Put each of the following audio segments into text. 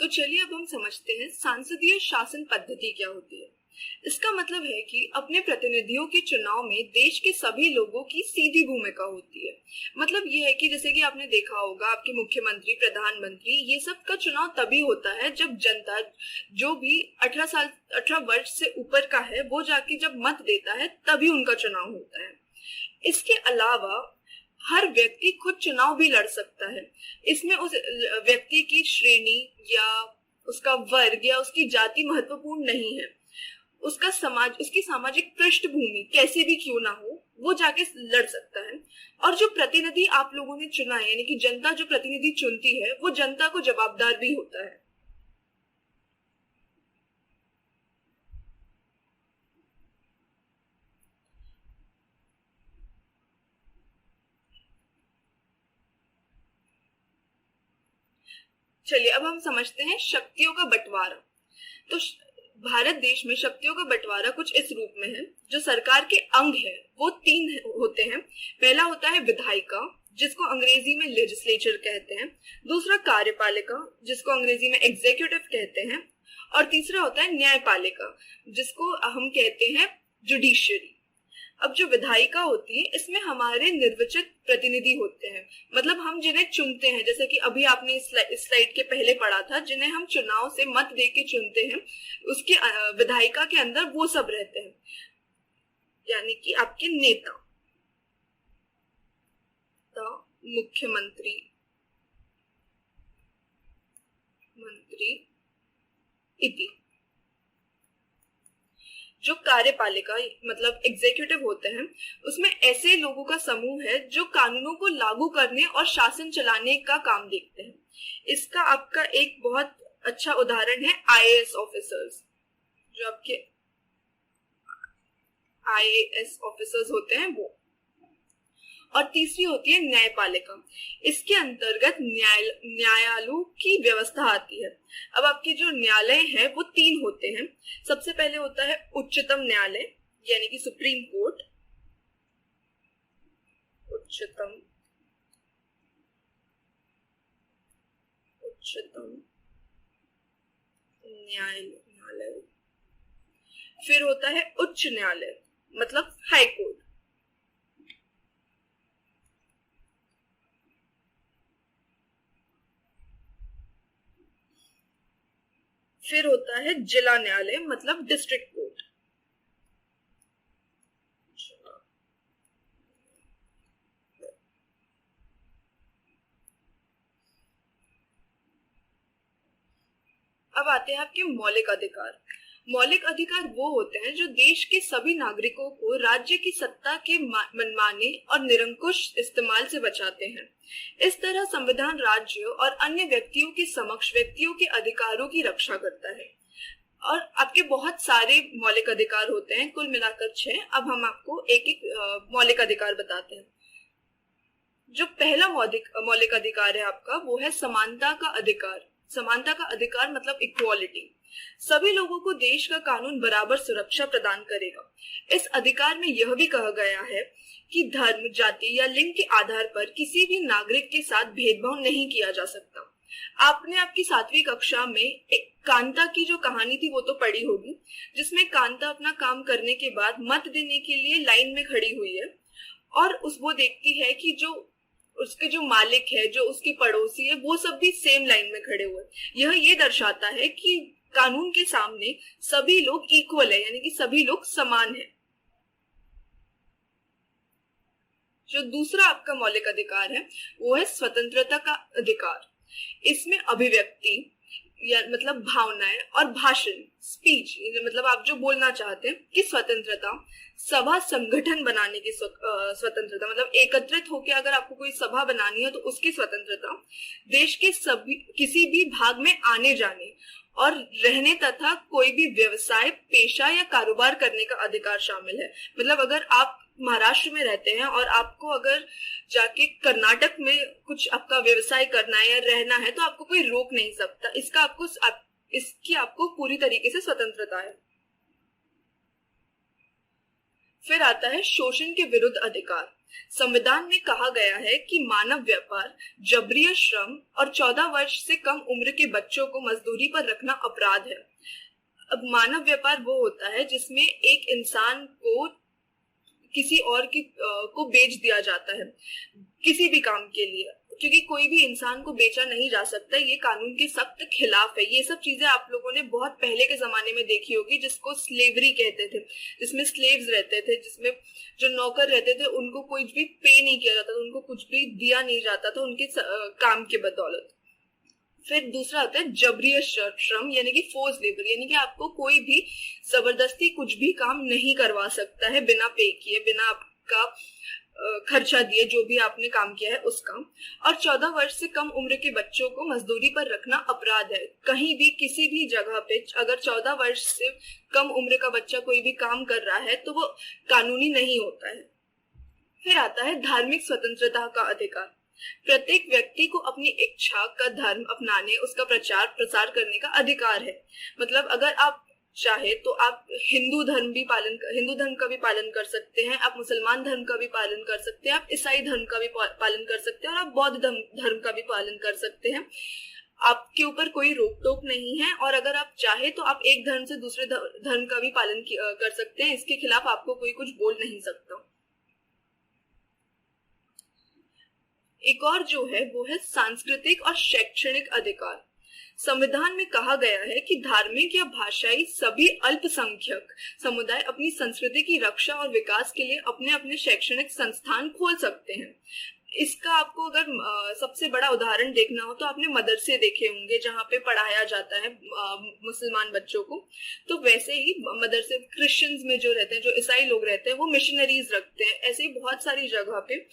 तो चलिए अब हम समझते हैं सांसदीय शासन पद्धति क्या होती है। इसका मतलब है कि अपने प्रतिनिधियों के चुनाव में देश के सभी लोगों की सीधी भूमिका होती है। मतलब ये है कि जैसे कि आपने देखा होगा, आपके मुख्यमंत्री, प्रधानमंत्री, ये सब का चुनाव तभी होता है जब जनता, जो भी 18 वर्ष से ऊपर का है, वो जाके जब मत देता है तभी उनका चुनाव होता है। इसके अलावा हर व्यक्ति खुद चुनाव भी लड़ सकता है। इसमें उस व्यक्ति की श्रेणी या उसका वर्ग या उसकी जाति महत्वपूर्ण नहीं है। उसका समाज, उसकी सामाजिक पृष्ठभूमि कैसे भी क्यों ना हो, वो जाके लड़ सकता है। और जो प्रतिनिधि आप लोगों ने चुना है, यानी कि जनता जो प्रतिनिधि चुनती है, वो जनता को जवाबदार भी होता है। चलिए अब हम समझते हैं शक्तियों का बंटवारा। तो भारत देश में शक्तियों का बंटवारा कुछ इस रूप में है। जो सरकार के अंग है वो 3 होते हैं। पहला होता है विधायिका, जिसको अंग्रेजी में लेजिस्लेचर कहते हैं। दूसरा कार्यपालिका, जिसको अंग्रेजी में एग्जीक्यूटिव कहते हैं। और तीसरा होता है न्यायपालिका, जिसको हम कहते हैं जुडिशियरी। अब जो विधायिका होती है, इसमें हमारे निर्वाचित प्रतिनिधि होते हैं, मतलब हम जिन्हें चुनते हैं। जैसे कि अभी आपने इस स्लाइड के पहले पढ़ा था, जिन्हें हम चुनाव से मत दे के चुनते हैं, उसके विधायिका के अंदर वो सब रहते हैं, यानी कि आपके नेता, मुख्यमंत्री, मंत्री इति। जो कार्यपालिका मतलब एग्जीक्यूटिव होते हैं, उसमें ऐसे लोगों का समूह है जो कानूनों को लागू करने और शासन चलाने का काम देखते हैं। इसका आपका एक बहुत अच्छा उदाहरण है आईएएस ऑफिसर्स। जो आपके आईएएस ऑफिसर्स होते हैं वो। और तीसरी होती है न्यायपालिका। इसके अंतर्गत न्यायालयों की व्यवस्था आती है। अब आपके जो न्यायालय है वो 3 होते हैं। सबसे पहले होता है उच्चतम न्यायालय, यानी कि सुप्रीम कोर्ट, उच्चतम न्यायालय। फिर होता है उच्च न्यायालय, मतलब हाई कोर्ट। फिर होता है जिला न्यायालय, मतलब डिस्ट्रिक्ट कोर्ट। अब आते हैं आपके मौलिक अधिकार। मौलिक अधिकार वो होते हैं जो देश के सभी नागरिकों को राज्य की सत्ता के मनमाने और निरंकुश इस्तेमाल से बचाते हैं। इस तरह संविधान राज्यों और अन्य व्यक्तियों के समक्ष व्यक्तियों के अधिकारों की रक्षा करता है। और आपके बहुत सारे मौलिक अधिकार होते हैं, कुल मिलाकर 6। अब हम आपको एक एक मौलिक अधिकार बताते हैं। जो पहला मौलिक अधिकार है आपका, वो है समानता का अधिकार। समानता का अधिकार मतलब इक्वालिटी। सभी लोगों को देश का कानून बराबर सुरक्षा प्रदान करेगा। इस अधिकार में यह भी कहा गया है कि धर्म, जाति या लिंग के आधार पर किसी भी नागरिक के साथ भेदभाव नहीं किया जा सकता। आपने आपकी 7वीं कक्षा में एक कांता की जो कहानी थी वो तो पढ़ी होगी, जिसमें कांता अपना काम करने के बाद मत देने के लिए लाइन में खड़ी हुई है और वो देखती है कि जो उसके जो मालिक है, जो उसके पड़ोसी है, वो सब भी सेम लाइन में खड़े हुए। यह ये दर्शाता है कि कानून के सामने सभी लोग इक्वल है, यानी कि सभी लोग समान है। जो दूसरा आपका मौलिक अधिकार है वो है स्वतंत्रता का अधिकार। इसमें अभिव्यक्ति या मतलब भावनाएं और भाषण, स्पीच, मतलब आप जो बोलना चाहते हैं, की स्वतंत्रता, सभा संगठन बनाने की स्वतंत्रता, मतलब एकत्रित होकर अगर आपको कोई सभा बनानी है तो उसकी स्वतंत्रता, देश के सभी किसी भी भाग में आने जाने और रहने तथा कोई भी व्यवसाय, पेशा या कारोबार करने का अधिकार शामिल है। मतलब अगर आप महाराष्ट्र में रहते हैं और आपको अगर जाके कर्नाटक में कुछ आपका व्यवसाय करना है या रहना है तो आपको कोई रोक नहीं सकता। इसकी आपको पूरी तरीके से स्वतंत्रता है। फिर आता है शोषण के विरुद्ध अधिकार। संविधान में कहा गया है कि मानव व्यापार, जबरी श्रम और 14 वर्ष से कम उम्र के बच्चों को मजदूरी पर रखना अपराध है। अब मानव व्यापार वो होता है जिसमें एक इंसान को किसी और को बेच दिया जाता है किसी भी काम के लिए, क्योंकि कोई भी इंसान को बेचा नहीं जा सकता, ये कानून के सख्त खिलाफ है। ये सब चीजें आप लोगों ने बहुत पहले के जमाने में देखी होगी, जिसको स्लेवरी कहते थे, जिसमें स्लेव्स रहते थे, जिसमें जो नौकर रहते थे उनको कुछ भी पे नहीं किया जाता था, उनको कुछ भी दिया नहीं जाता था उनके काम के बदौलत। फिर दूसरा आता है जबरी श्रम, यानी कि फोर्स लेबर, यानी कि आपको कोई भी जबरदस्ती कुछ भी काम नहीं करवा सकता है बिना पे किए, बिना आपका खर्चा दिए, जो भी आपने काम किया है उसका। और 14 वर्ष से कम उम्र के बच्चों को मजदूरी पर रखना अपराध है। कहीं भी किसी भी जगह पे अगर 14 वर्ष से कम उम्र का बच्चा कोई भी काम कर रहा है तो वो कानूनी नहीं होता है। फिर आता है धार्मिक स्वतंत्रता का अधिकार। प्रत्येक व्यक्ति को अपनी इच्छा का धर्म अपनाने, उसका प्रचार प्रसार करने का अधिकार है। मतलब अगर आप चाहे तो आप हिंदू धर्म का भी पालन कर सकते हैं, आप मुसलमान धर्म का भी पालन कर सकते हैं, आप ईसाई धर्म का भी पालन कर सकते हैं, और आप बौद्ध धर्म का भी पालन कर सकते हैं। आपके ऊपर कोई रोक टोक नहीं है। और अगर आप चाहे तो आप एक धर्म से दूसरे धर्म का भी पालन कर सकते हैं, इसके खिलाफ आपको कोई कुछ बोल नहीं सकता। एक और जो है वो है सांस्कृतिक और शैक्षणिक अधिकार। संविधान में कहा गया है कि धार्मिक या भाषाई सभी अल्पसंख्यक समुदाय अपनी संस्कृति की रक्षा और विकास के लिए अपने अपने शैक्षणिक संस्थान खोल सकते हैं। इसका आपको अगर सबसे बड़ा उदाहरण देखना हो तो आपने मदरसे देखे होंगे जहाँ पे पढ़ाया जाता है मुसलमान बच्चों को। तो वैसे ही मदरसे क्रिश्चियंस में जो रहते हैं, जो ईसाई लोग रहते हैं, वो मिशनरीज रखते हैं। ऐसे ही बहुत सारी जगह पे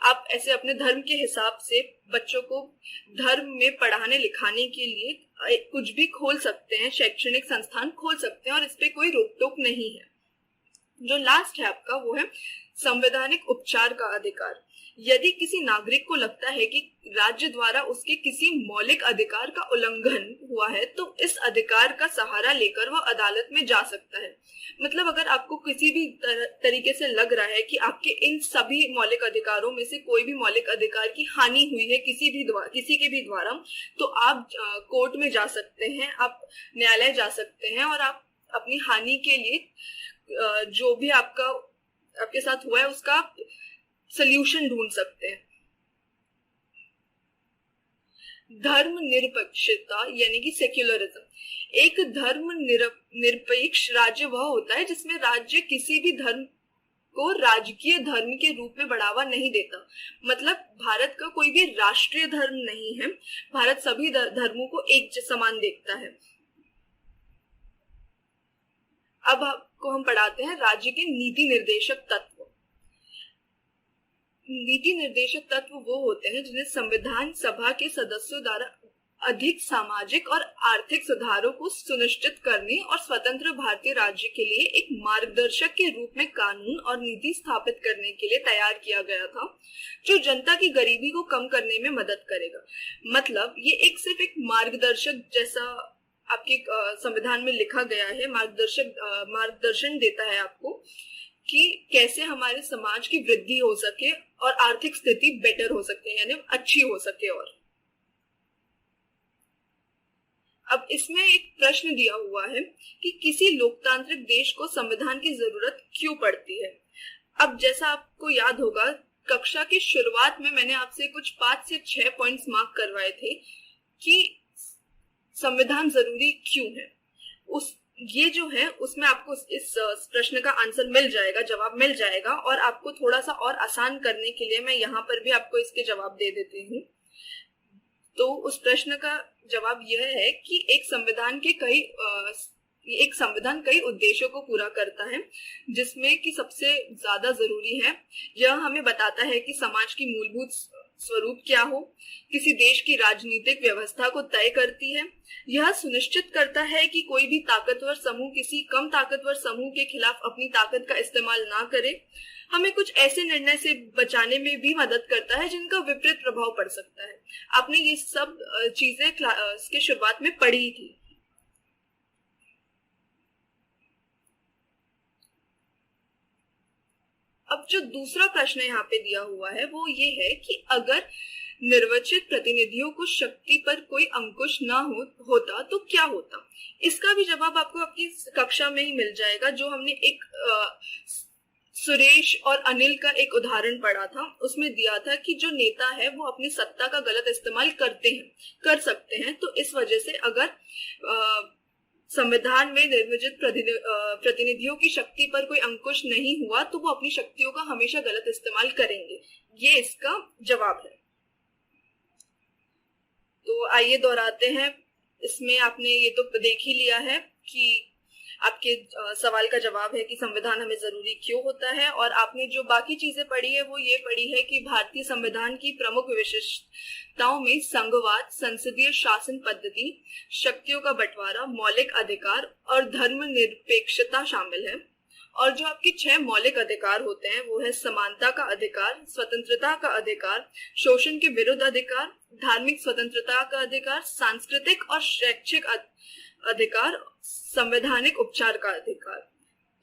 आप ऐसे अपने धर्म के हिसाब से बच्चों को धर्म में पढ़ाने लिखाने के लिए कुछ भी खोल सकते हैं, शैक्षणिक संस्थान खोल सकते हैं, और इस पे कोई रोक टोक नहीं है। जो लास्ट है आपका वो है संवैधानिक उपचार का अधिकार। यदि किसी नागरिक को लगता है कि राज्य द्वारा उसके किसी मौलिक अधिकार का उल्लंघन हुआ है तो इस अधिकार का सहारा लेकर वह अदालत में जा सकता है। मतलब अगर आपको किसी भी तरीके से लग रहा है कि आपके इन सभी मौलिक अधिकारों में से कोई भी मौलिक अधिकार की हानि हुई है किसी के भी द्वारा, तो आप कोर्ट में जा सकते हैं, आप न्यायालय जा सकते हैं, और आप अपनी हानि के लिए जो भी आपके साथ हुआ है उसका सल्यूशन ढूंढ सकते हैं। धर्म निरपेक्षता यानी कि सेक्युलरिज्म। एक धर्म निरपेक्ष राज्य वह होता है जिसमें राज्य किसी भी धर्म को राजकीय धर्म के रूप में बढ़ावा नहीं देता। मतलब भारत का कोई भी राष्ट्रीय धर्म नहीं है, भारत सभी धर्मों को एक समान देखता है। अब आपको हम पढ़ाते हैं राज्य के नीति निर्देशक तत्व। नीति निर्देशक तत्व वो होते हैं जिन्हें संविधान सभा के सदस्यों द्वारा अधिक सामाजिक और आर्थिक सुधारों को सुनिश्चित करने और स्वतंत्र भारतीय राज्य के लिए एक मार्गदर्शक के रूप में कानून और नीति स्थापित करने के लिए तैयार किया गया था, जो जनता की गरीबी को कम करने में मदद करेगा। मतलब ये सिर्फ एक मार्गदर्शक जैसा आपके संविधान में लिखा गया है, मार्गदर्शन देता है आपको कि कैसे हमारे समाज की वृद्धि हो सके और आर्थिक स्थिति बेटर हो सके, यानी अच्छी हो सके। और अब इसमें एक प्रश्न दिया हुआ है कि किसी लोकतांत्रिक देश को संविधान की जरूरत क्यों पड़ती है। अब जैसा आपको याद होगा, कक्षा की शुरुआत में मैंने आपसे कुछ 5 से 6 पॉइंट्स मार्क करवाए थे कि संविधान जरूरी क्यों है। ये जो है उसमें आपको इस प्रश्न का आंसर मिल जाएगा, जवाब मिल जाएगा। और आपको थोड़ा सा और आसान करने के लिए मैं यहाँ पर भी आपको इसके जवाब दे देती हूँ। तो उस प्रश्न का जवाब यह है कि एक संविधान कई उद्देश्यों को पूरा करता है, जिसमें कि सबसे ज्यादा जरूरी है, यह हमें बताता है कि समाज की मूलभूत स्वरूप क्या हो, किसी देश की राजनीतिक व्यवस्था को तय करती है, यह सुनिश्चित करता है कि कोई भी ताकतवर समूह किसी कम ताकतवर समूह के खिलाफ अपनी ताकत का इस्तेमाल ना करे, हमें कुछ ऐसे निर्णय से बचाने में भी मदद करता है जिनका विपरीत प्रभाव पड़ सकता है। आपने ये सब चीजें क्लास के शुरुआत में पढ़ी थी। अब जो दूसरा प्रश्न यहाँ पे दिया हुआ है वो ये है कि अगर निर्वाचित प्रतिनिधियों को शक्ति पर कोई अंकुश ना होता तो क्या होता। इसका भी जवाब आपको आपकी कक्षा में ही मिल जाएगा। जो हमने एक सुरेश और अनिल का एक उदाहरण पढ़ा था, उसमें दिया था कि जो नेता है वो अपनी सत्ता का गलत इस्तेमाल कर सकते हैं। तो इस वजह से अगर संविधान में निर्वाचित प्रतिनिधियों की शक्ति पर कोई अंकुश नहीं हुआ तो वो अपनी शक्तियों का हमेशा गलत इस्तेमाल करेंगे। ये इसका जवाब है। तो आइए दोहराते हैं। इसमें आपने ये तो देख ही लिया है कि आपके सवाल का जवाब है कि संविधान हमें जरूरी क्यों होता है, और आपने जो बाकी चीजें पढ़ी है वो ये पढ़ी है कि भारतीय संविधान की प्रमुख विशिष्टताओं में संघवाद, संसदीय शासन पद्धति, शक्तियों का बंटवारा, मौलिक अधिकार और धर्मनिरपेक्षता शामिल है। और जो आपके 6 मौलिक अधिकार होते हैं वो है समानता का अधिकार, स्वतंत्रता का अधिकार, शोषण के विरुद्ध अधिकार, धार्मिक स्वतंत्रता का अधिकार, सांस्कृतिक और शैक्षिक अधिकार, संवैधानिक उपचार का अधिकार।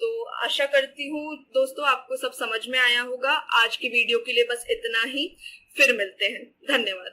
तो आशा करती हूँ दोस्तों आपको सब समझ में आया होगा। आज की वीडियो के लिए बस इतना ही। फिर मिलते हैं। धन्यवाद।